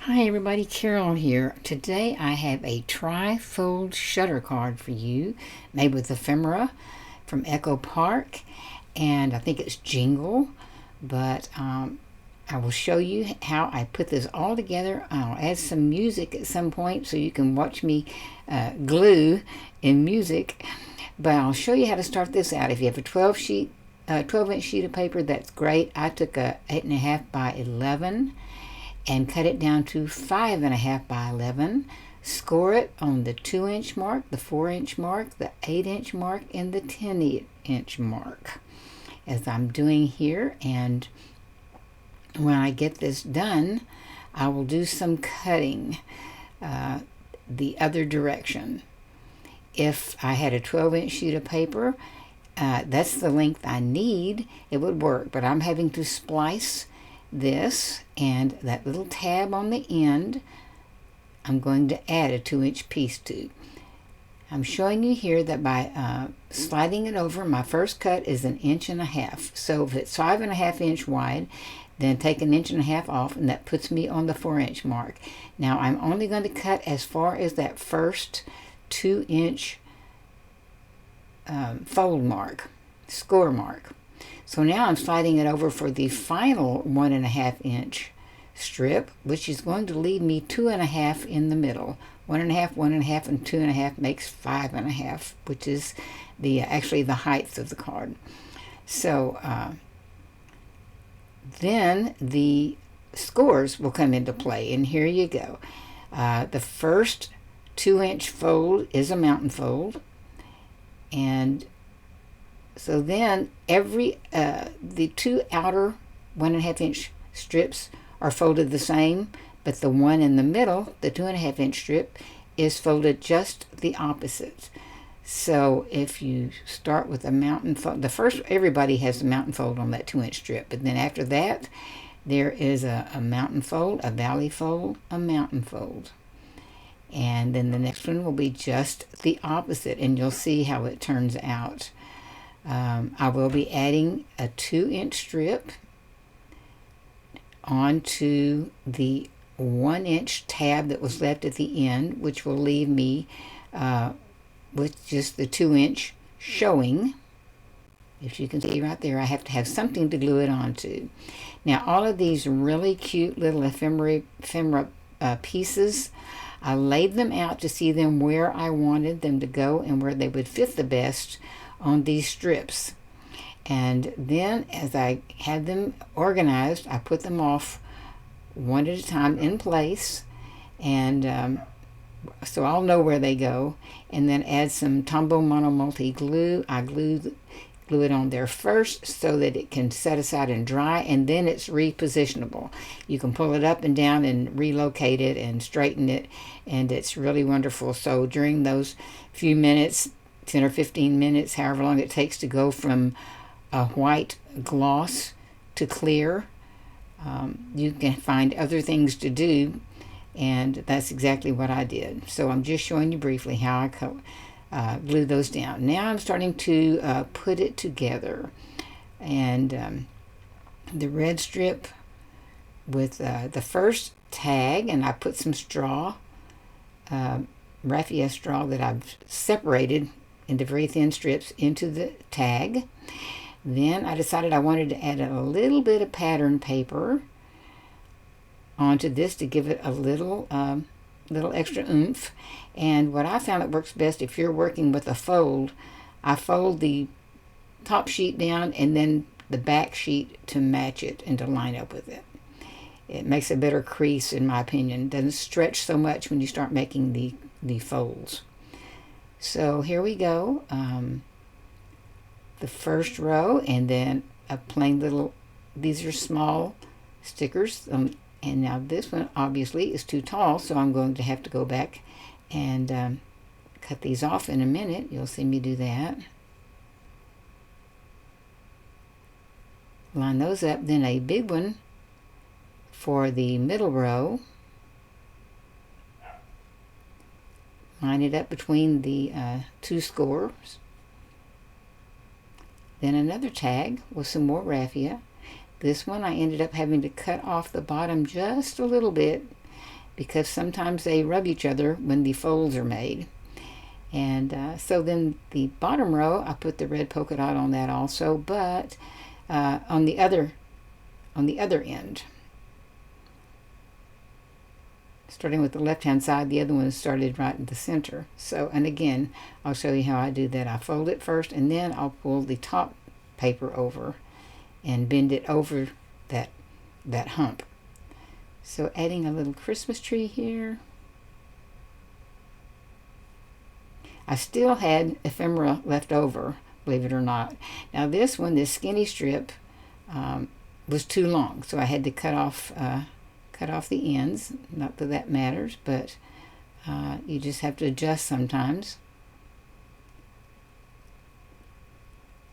Hi everybody, Carol here. Today I have a tri-fold shutter card for you made with ephemera from Echo Park, and I think it's Jingle, but I will show you how I put this all together. I'll add some music at some point so you can watch me glue in music, but I'll show you how to start this out. If you have a 12-inch sheet of paper, that's great. I took a 8.5 by 11 and cut it down to 5.5 by 11. Score it on the 2-inch mark, the 4-inch mark, the 8-inch mark, and the 10-inch mark, as I'm doing here. And when I get this done, I will do some cutting the other direction. If I had a 12-inch sheet of paper, that's the length I need, it would work, but I'm having to splice this, and that little tab on the end I'm going to add a 2-inch piece to. I'm showing you here that by sliding it over, my first cut is 1.5 inches. So if it's 5.5 inch wide, then take 1.5 inches off, and that puts me on the 4-inch mark. Now I'm only going to cut as far as that first 2-inch fold mark, score mark. So now I'm sliding it over for the final 1.5-inch strip, which is going to leave me 2.5 in the middle. 1.5, 1.5, and 2.5 makes 5.5, which is actually the height of the card. So then the scores will come into play, and here you go. The first 2-inch fold is a mountain fold, and so then the two outer 1.5-inch strips are folded the same, but the one in the middle, the 2.5-inch strip, is folded just the opposite. So if you start with a mountain fold, everybody has a mountain fold on that 2-inch strip, but then after that there is a mountain fold, a valley fold, a mountain fold. And then the next one will be just the opposite, and you'll see how it turns out. I will be adding a 2-inch strip onto the 1-inch tab that was left at the end, which will leave me with just the 2-inch showing. If you can see right there, I have to have something to glue it onto. Now all of these really cute little ephemera pieces, I laid them out to see them where I wanted them to go and where they would fit the best on these strips. And then as I had them organized, I put them off one at a time in place, and so I'll know where they go, and then add some Tombow Mono Multi glue. I glue it on there first so that it can set aside and dry, and then it's repositionable. You can pull it up and down and relocate it and straighten it, and it's really wonderful. So during those few minutes, 10 or 15 minutes, however long it takes to go from a white gloss to clear, you can find other things to do, and that's exactly what I did. So I'm just showing you briefly how I glue those down. Now I'm starting to put it together, and the red strip with the first tag, and I put some straw, raffia straw that I've separated into very thin strips into the tag. Then I decided I wanted to add a little bit of pattern paper onto this to give it a little extra oomph. And what I found that works best, if you're working with a fold, I fold the top sheet down and then the back sheet to match it and to line up with it. It makes a better crease, in my opinion. It doesn't stretch so much when you start making the folds. So here we go. The first row, and then a plain little, these are small stickers, and now this one obviously is too tall, so I'm going to have to go back and cut these off in a minute. You'll see me do that. Line those up, then a big one for the middle row. Line it up between the two scores. Then another tag with some more raffia. This one I ended up having to cut off the bottom just a little bit because sometimes they rub each other when the folds are made. And so then the bottom row, I put the red polka dot on that also, but on the other end. Starting with the left-hand side, the other one started right in the center. So, and again, I'll show you how I do that. I fold it first, and then I'll pull the top paper over and bend it over that hump. So adding a little Christmas tree here. I still had ephemera left over, believe it or not. Now this one, this skinny strip, was too long, so I had to cut off the ends. Not that that matters, but you just have to adjust sometimes.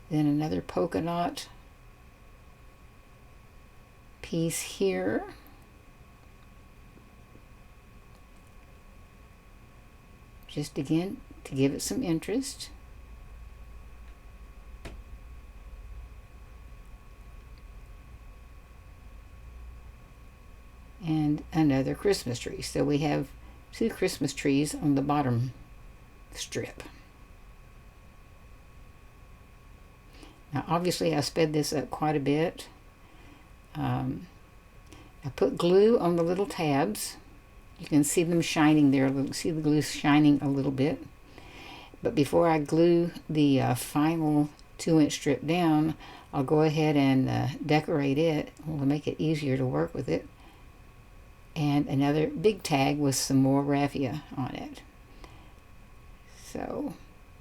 Then another polka dot piece here. Just again to give it some interest. And another Christmas tree. So we have 2 Christmas trees on the bottom strip. Now obviously I sped this up quite a bit. I put glue on the little tabs. You can see them shining there. See the glue shining a little bit. But before I glue the final 2-inch strip down, I'll go ahead and decorate it. We'll make it easier to work with it. And another big tag with some more raffia on it. So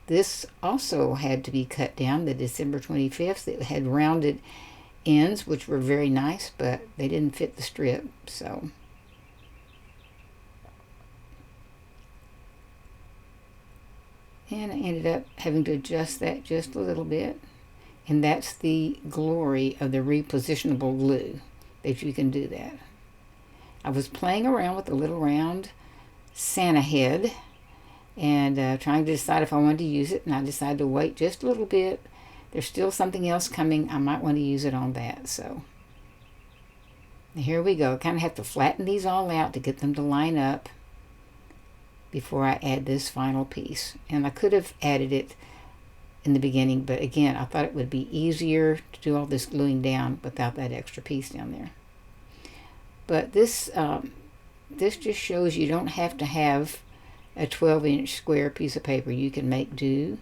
this also had to be cut down, the December 25th. It had rounded ends, which were very nice, but they didn't fit the strip. So and I ended up having to adjust that just a little bit. And that's the glory of the repositionable glue, that you can do that. I was playing around with a little round Santa head and trying to decide if I wanted to use it, and I decided to wait just a little bit. There's still something else coming. I might want to use it on that. So here we go. I kind of have to flatten these all out to get them to line up before I add this final piece. And I could have added it in the beginning, but again, I thought it would be easier to do all this gluing down without that extra piece down there. But this just shows you don't have to have a 12-inch square piece of paper. You can make do.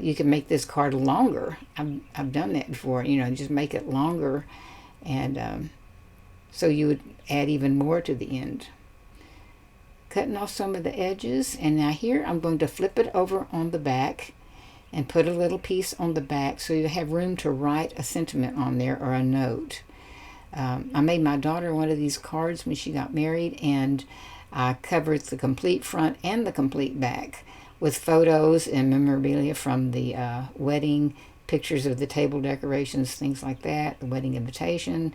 You can make this card longer. I've done that before. You know, just make it longer, and so you would add even more to the end. Cutting off some of the edges, and now here I'm going to flip it over on the back and put a little piece on the back so you have room to write a sentiment on there or a note. I made my daughter one of these cards when she got married, and I covered the complete front and the complete back with photos and memorabilia from the wedding, pictures of the table decorations, things like that, the wedding invitation,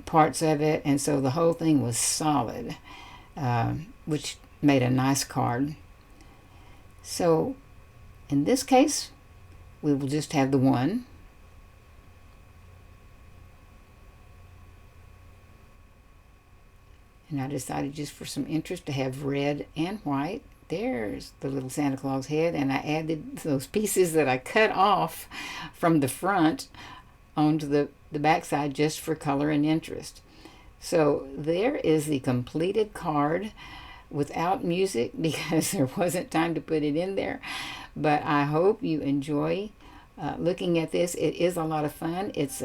parts of it, and so the whole thing was solid, which made a nice card. So in this case, we will just have the one. And I decided, just for some interest, to have red and white. There's the little Santa Claus head, and I added those pieces that I cut off from the front onto the back side just for color and interest. So there is the completed card without music because there wasn't time to put it in there. But I hope you enjoy looking at this. It is a lot of fun. It's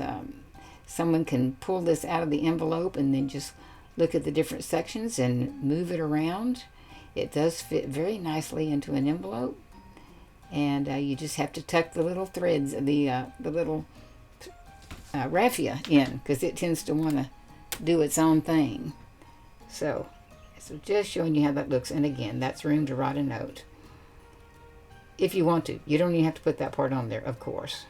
someone can pull this out of the envelope and then just look at the different sections and move it around. It does fit very nicely into an envelope, and you just have to tuck the little threads, the little raffia in, because it tends to want to do its own thing. So just showing you how that looks. And again, that's room to write a note if you want to. You don't even have to put that part on there, of course.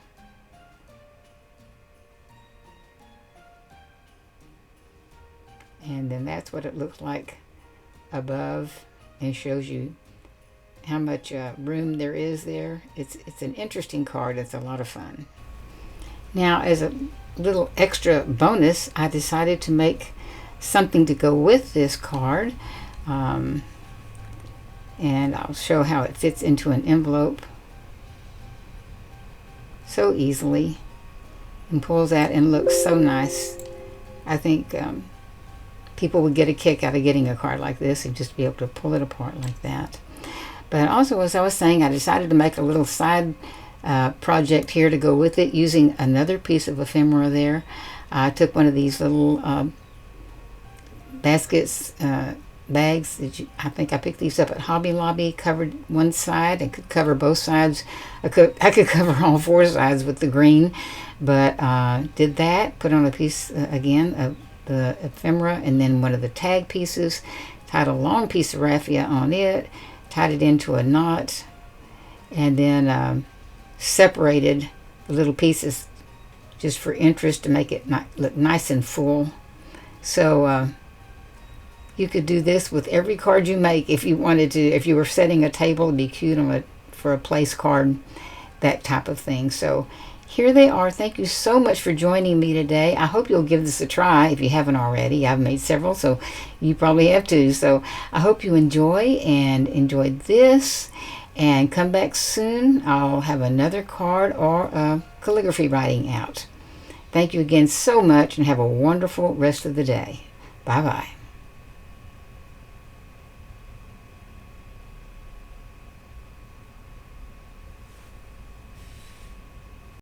And then that's what it looks like above, and shows you how much room there is there. It's an interesting card. It's a lot of fun. Now, as a little extra bonus, I decided to make something to go with this card. And I'll show how it fits into an envelope so easily and pulls out and looks so nice. I think people would get a kick out of getting a card like this and just be able to pull it apart like that. But also, as I was saying, I decided to make a little side project here to go with it using another piece of ephemera there. I took one of these little baskets, bags that I think I picked these up at Hobby Lobby, covered one side and could cover both sides. I could cover all four sides with the green, but did that, put on a piece again of the ephemera and then one of the tag pieces, tied a long piece of raffia on it, tied it into a knot, and then separated the little pieces just for interest to make it look nice and full. So you could do this with every card you make if you wanted to. If you were setting a table, it'd be cute for a place card, that type of thing. So here they are. Thank you so much for joining me today. I hope you'll give this a try if you haven't already. I've made several, so you probably have too. So I hope you enjoyed this, and come back soon. I'll have another card or calligraphy writing out. Thank you again so much, and have a wonderful rest of the day. Bye-bye.